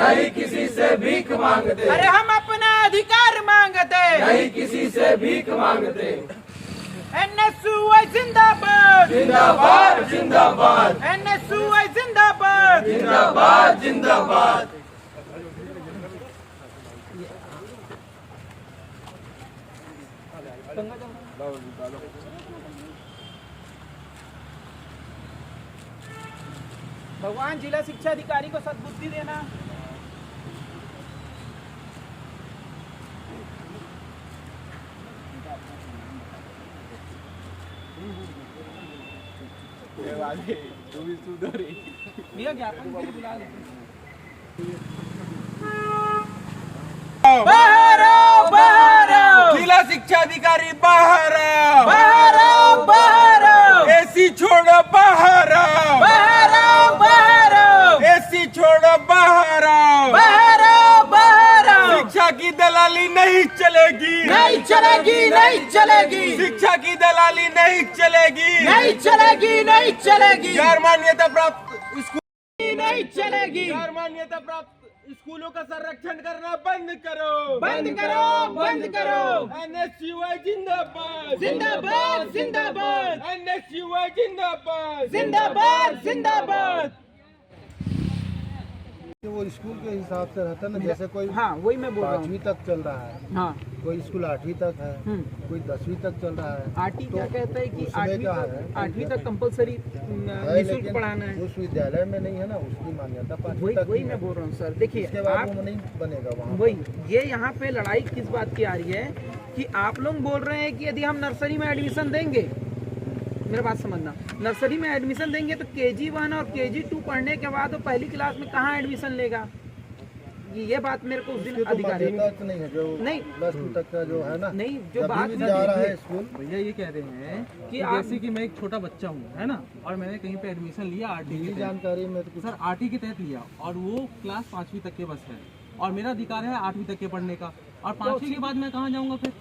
नहीं किसी से भीख मांगते, अरे हम अपना अधिकार मांगते, नहीं किसी से भीक मांगते। एनएसयूआई जिंदाबाद, जिंदाबाद जिंदाबाद, एनएसयूआई जिंदाबाद, जिंदाबाद जिंदाबाद। भगवान जिला शिक्षा अधिकारी को सद्बुद्धि देना। भैया ज्ञापन के लिए बुला लेते। बाहर आओ, बाहर आओ, जिला शिक्षा अधिकारी बाहर आओ, बाहर आओ, बाहर आओ, एसी छोड़ो बाहर आओ, बाहर आओ, बाहर आओ, एसी छोड़ो बाहर आओ, बाहर आओ, बाहर आओ। शिक्षा की दलाली नहीं चलेगी, नहीं चलेगी, नहीं चलेगी, शिक्षा की दलाली नहीं चलेगी, नहीं चलेगी, नहीं चलेगी, गैर मान्यता प्राप्त स्कूल, नहीं चलेगी। गैर मान्यता प्राप्त स्कूलों का संरक्षण करना बंद करो, बंद करो, बंद करो। एनएसयूआई जिंदाबाद, जिंदाबाद, जिंदाबाद, एनएसयूआई जिंदाबाद, जिंदाबाद, जिंदाबाद। वो स्कूल के हिसाब से रहता है ना, जैसे कोई हाँ, वही मैं बोल रहा हूँ। 5वीं तक चल रहा है, हाँ, कोई स्कूल 8वीं तक है, कोई 10वीं तक चल रहा है। आरटी क्या कहता है कि उसमें क्या है? 8वीं तक कंपलसरी है, निःशुल्क लेकिन पढ़ाना है। उस विद्यालय में नहीं है ना, उसकी मान्यता 5वीं तक वही की मैं है। बोल रहा हूँ सर। देखिए उसके बाद आप वो नहीं बनेगा वहाँ। वही ये यहाँ पे लड़ाई किस बात की आ रही है कि आप लोग बोल रहे हैं कि यदि हम नर्सरी में एडमिशन देंगे, मेरा बात समझना, नर्सरी में एडमिशन देंगे तो KG1 और KG2 पढ़ने के बाद वो पहली क्लास में कहाँ एडमिशन लेगा? ये बात मेरे को उस दिन उसकी तो अधिकारी मान्यता नहीं है, जो नहीं। +2 तक का जो है ना, नहीं, जो जब बात भी जा रहा है स्कूल। भैया ये कह रहे हैं कि जैसे कि मैं एक छोटा बच्चा हूँ, है ना, और मैंने कहीं पे एडमिशन लिया आरटी मेरी की जानकारी में तो कुछ सर आरटी के तहत लिया और वो क्लास 5वीं तक के बस है और मेरा अधिकार है 8वीं तक के पढ़ने का, और 5वीं के बाद मैं कहाँ जाऊँगा फिर?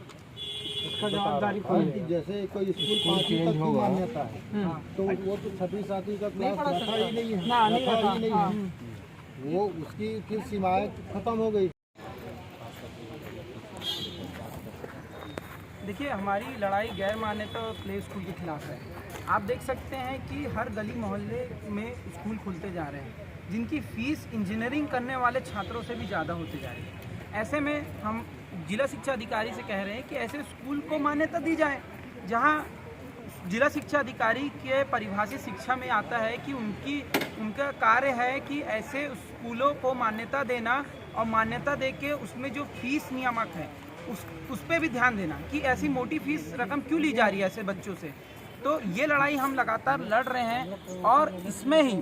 इसका जवाबदारी हाँ, कि जैसे कोई स्कूल 5वीं तक की मान्यता है, तो वो तो 6वीं 7वीं का क्लास रखा ही नहीं है, ना, नहीं रखा ही नहीं रखा, है। वो उसकी फिर सीमाएं खत्म हो गई। देखिए हमारी लड़ाई गैर मान्यता प्ले स्कूल के खिलाफ है। आप देख सकते हैं कि हर गली मोहल्ले में स्कूल खुलते जा रहे हैं जिनकी फीस इंजीनियरिंग करने वाले छात्रों से भी ज़्यादा होती जा रही है। ऐसे में हम जिला शिक्षा अधिकारी से कह रहे हैं कि ऐसे स्कूल को मान्यता दी जाए जहां जिला शिक्षा अधिकारी के परिभाषित शिक्षा में आता है कि उनका कार्य है कि ऐसे स्कूलों को मान्यता देना और मान्यता देके उसमें जो फीस नियामक है उस पर भी ध्यान देना कि ऐसी मोटी फीस रकम क्यों ली जा रही है ऐसे बच्चों से। तो ये लड़ाई हम लगातार लड़ रहे हैं और इसमें ही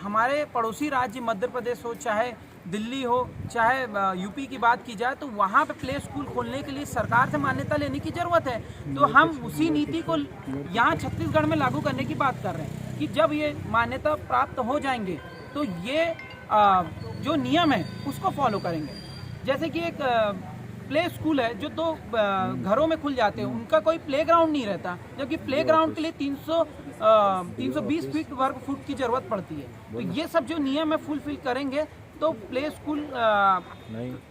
हमारे पड़ोसी राज्य मध्य प्रदेश हो, चाहे दिल्ली हो, चाहे यूपी की बात की जाए, तो वहाँ पे प्ले स्कूल खोलने के लिए सरकार से मान्यता लेने की ज़रूरत है। तो हम उसी नीति को यहाँ छत्तीसगढ़ में लागू करने की बात कर रहे हैं कि जब ये मान्यता प्राप्त हो जाएंगे तो ये जो नियम है उसको फॉलो करेंगे। जैसे कि एक प्ले स्कूल है जो तो घरों में खुल जाते हैं, उनका कोई प्लेग्राउंड नहीं रहता, जबकि प्लेग्राउंड के लिए 320 फीट वर्ग फुट की ज़रूरत पड़ती है। तो ये सब जो नियम है फुलफिल करेंगे तो प्ले स्कूल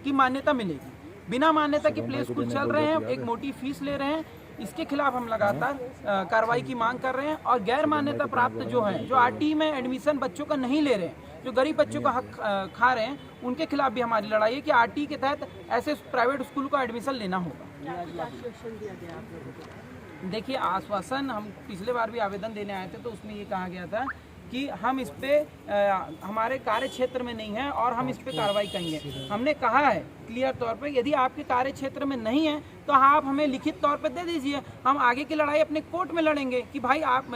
की मान्यता मिलेगी। बिना मान्यता के प्ले स्कूल चल रहे हैं, एक मोटी फीस ले रहे हैं, इसके खिलाफ हम लगातार कार्रवाई की मांग कर रहे हैं। और गैर मान्यता प्राप्त जो हैं, जो आरटी में एडमिशन बच्चों का नहीं ले रहे हैं, जो गरीब बच्चों का हक खा रहे हैं, उनके खिलाफ भी हमारी लड़ाई है कि आरटी के तहत ऐसे प्राइवेट स्कूल को एडमिशन लेना होगा। देखिए आश्वासन हम पिछले बार भी आवेदन देने आए थे तो उसमें ये कहा गया था कि हम इस पे हमारे कार्य क्षेत्र में नहीं है और हम इस पे कार्रवाई करेंगे। हमने कहा है क्लियर तौर पे यदि आपके कार्य क्षेत्र में नहीं है तो आप हमें लिखित तौर पे दे दीजिए, हम आगे की लड़ाई अपने कोर्ट में लड़ेंगे कि भाई आप